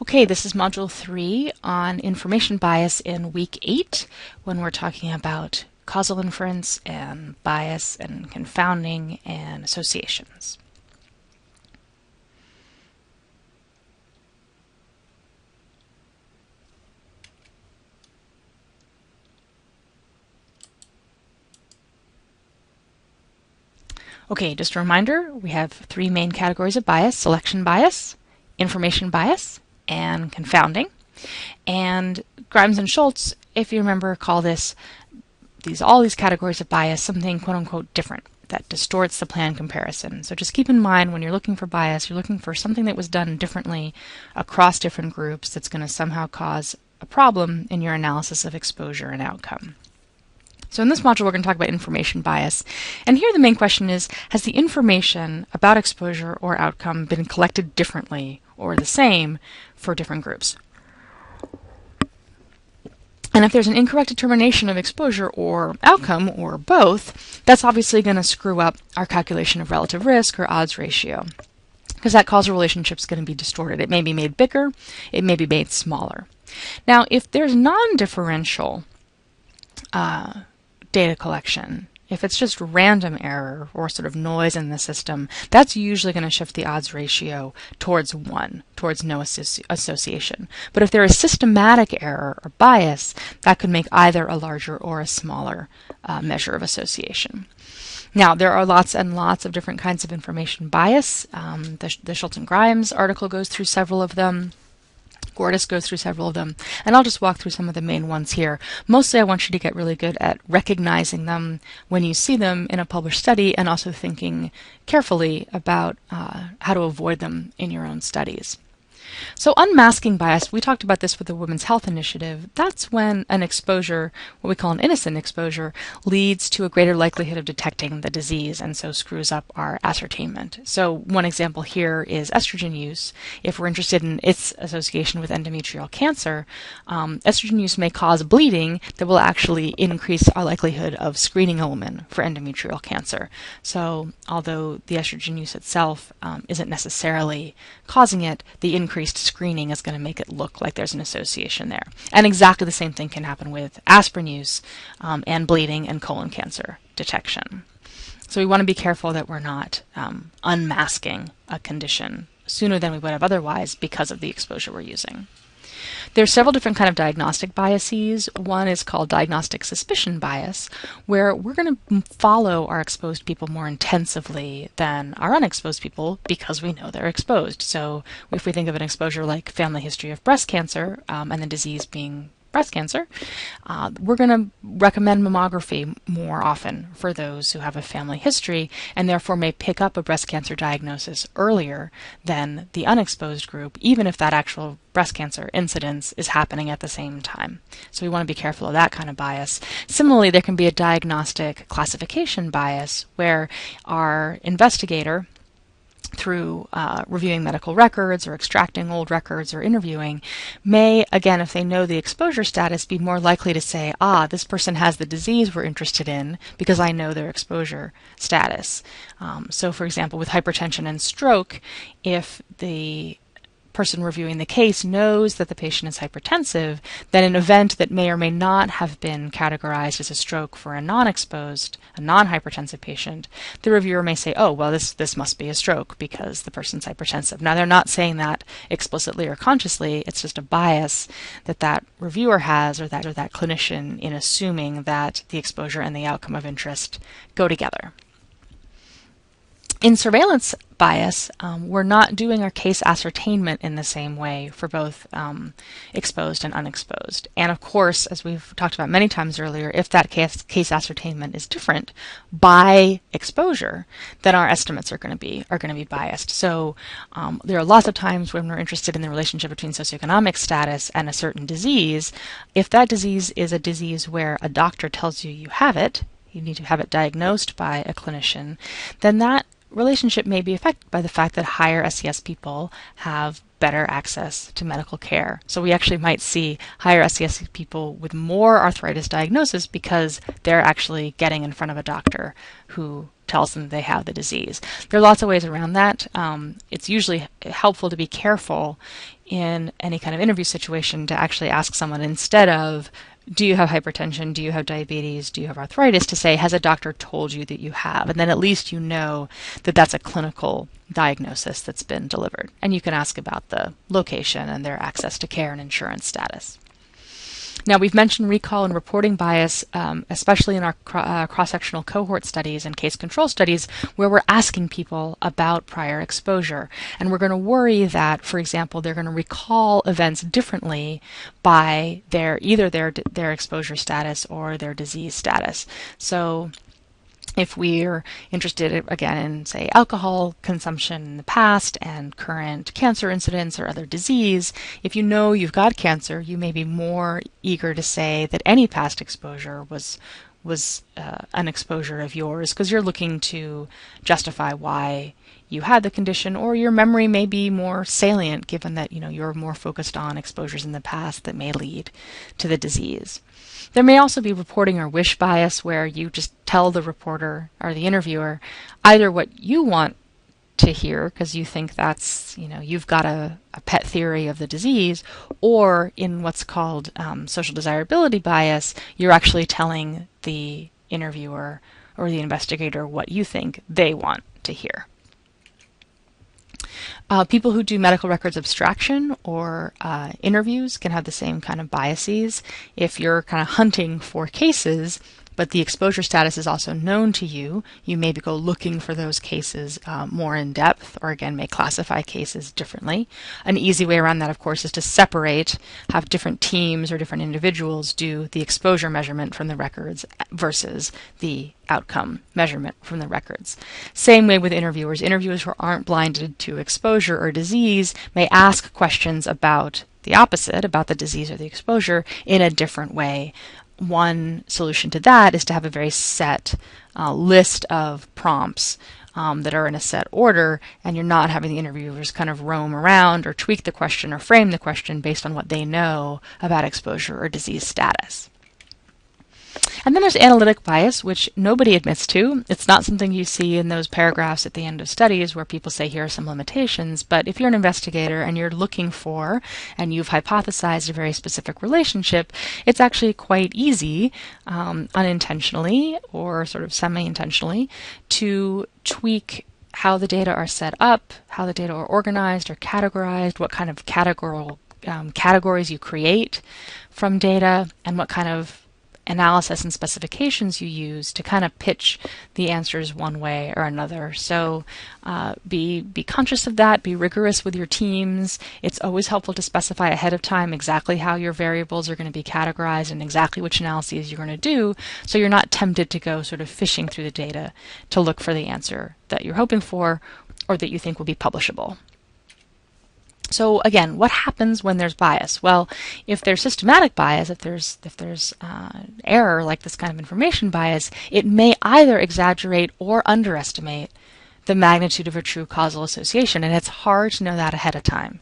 Okay, this is Module 3 on information bias in Week 8 when we're talking about causal inference and bias and confounding and associations. Okay, just a reminder, we have three main categories of bias: selection bias, information bias, and confounding. And Grimes and Schultz, if you remember, call all these categories of bias something quote-unquote different that distorts the planned comparison. So just keep in mind when you're looking for bias, you're looking for something that was done differently across different groups that's going to somehow cause a problem in your analysis of exposure and outcome. So in this module, we're going to talk about information bias. And here the main question is, has the information about exposure or outcome been collected differently or the same for different groups? And if there's an incorrect determination of exposure or outcome, or both, that's obviously going to screw up our calculation of relative risk or odds ratio, because that causal relationship is going to be distorted. It may be made bigger, it may be made smaller. Now, if there's non-differential data collection, if it's just random error or sort of noise in the system, that's usually going to shift the odds ratio towards 1, towards no association. But if there is systematic error or bias, that could make either a larger or a smaller measure of association. Now, there are lots and lots of different kinds of information bias. The Schultz and Grimes article goes through several of them. Gordis goes through several of them, and I'll just walk through some of the main ones here. Mostly I want you to get really good at recognizing them when you see them in a published study and also thinking carefully about how to avoid them in your own studies. So unmasking bias, we talked about this with the Women's Health Initiative. That's when an exposure, what we call an innocent exposure, leads to a greater likelihood of detecting the disease and so screws up our ascertainment. So one example here is estrogen use. If we're interested in its association with endometrial cancer, estrogen use may cause bleeding that will actually increase our likelihood of screening a woman for endometrial cancer. So although the estrogen use itself isn't necessarily causing it, the increased screening is going to make it look like there's an association there. And exactly the same thing can happen with aspirin use and bleeding and colon cancer detection. So we want to be careful that we're not unmasking a condition sooner than we would have otherwise because of the exposure we're using. There's several different kind of diagnostic biases. One is called diagnostic suspicion bias, where we're going to follow our exposed people more intensively than our unexposed people because we know they're exposed. So if we think of an exposure like family history of breast cancer and the disease being breast cancer, we're going to recommend mammography more often for those who have a family history and therefore may pick up a breast cancer diagnosis earlier than the unexposed group, even if that actual breast cancer incidence is happening at the same time. So we want to be careful of that kind of bias. Similarly, there can be a diagnostic classification bias where our investigator, through reviewing medical records or extracting old records or interviewing, may, again, if they know the exposure status, be more likely to say, this person has the disease we're interested in because I know their exposure status. So, for example, with hypertension and stroke, if the person reviewing the case knows that the patient is hypertensive, then an event that may or may not have been categorized as a stroke for a non-exposed, a non-hypertensive patient, the reviewer may say, oh, well, this must be a stroke because the person's hypertensive. Now, they're not saying that explicitly or consciously. It's just a bias that that reviewer has or that clinician in assuming that the exposure and the outcome of interest go together. In surveillance bias, we're not doing our case ascertainment in the same way for both exposed and unexposed. And of course, as we've talked about many times earlier, if that case ascertainment is different by exposure, then our estimates are going to be biased. So there are lots of times when we're interested in the relationship between socioeconomic status and a certain disease. If that disease is a disease where a doctor tells you you have it, you need to have it diagnosed by a clinician, then that relationship may be affected by the fact that higher SES people have better access to medical care. So we actually might see higher SES people with more arthritis diagnosis because they're actually getting in front of a doctor who tells them they have the disease. There are lots of ways around that. It's usually helpful to be careful in any kind of interview situation to actually ask someone, instead of, do you have hypertension? Do you have diabetes? Do you have arthritis? To say, has a doctor told you that you have? And then at least you know that that's a clinical diagnosis that's been delivered. And you can ask about the location and their access to care and insurance status. Now, we've mentioned recall and reporting bias, especially in our cross-sectional cohort studies and case control studies, where we're asking people about prior exposure. And we're going to worry that, for example, they're going to recall events differently by either their exposure status or their disease status. So if we're interested, again, in, say, alcohol consumption in the past and current cancer incidents or other disease, if you know you've got cancer, you may be more eager to say that any past exposure was an exposure of yours, because you're looking to justify why you had the condition, or your memory may be more salient given that you're more focused on exposures in the past that may lead to the disease. There may also be reporting or wish bias, where you just tell the reporter or the interviewer either what you want to hear because you think that's, you've got a pet theory of the disease, or in what's called social desirability bias, you're actually telling the interviewer or the investigator what you think they want to hear. People who do medical records abstraction or interviews can have the same kind of biases. If you're kind of hunting for cases, but the exposure status is also known to you, you maybe go looking for those cases more in depth, or again may classify cases differently. An easy way around that, of course, is to have different teams or different individuals do the exposure measurement from the records versus the outcome measurement from the records. Same way with interviewers. Interviewers who aren't blinded to exposure or disease may ask questions about the opposite, about the disease or the exposure, in a different way. One solution to that is to have a very set list of prompts that are in a set order, and you're not having the interviewers kind of roam around or tweak the question or frame the question based on what they know about exposure or disease status. And then there's analytic bias, which nobody admits to. It's not something you see in those paragraphs at the end of studies where people say, here are some limitations. But if you're an investigator and you're looking for, and you've hypothesized a very specific relationship, it's actually quite easy, unintentionally or sort of semi-intentionally, to tweak how the data are set up, how the data are organized or categorized, what kind of categories you create from data, and what kind of analysis and specifications you use to kind of pitch the answers one way or another. So be conscious of that, be rigorous with your teams. It's always helpful to specify ahead of time exactly how your variables are going to be categorized and exactly which analyses you're going to do, so you're not tempted to go sort of fishing through the data to look for the answer that you're hoping for or that you think will be publishable. So again, what happens when there's bias? Well, if there's systematic bias, if there's error like this kind of information bias, it may either exaggerate or underestimate the magnitude of a true causal association, and it's hard to know that ahead of time.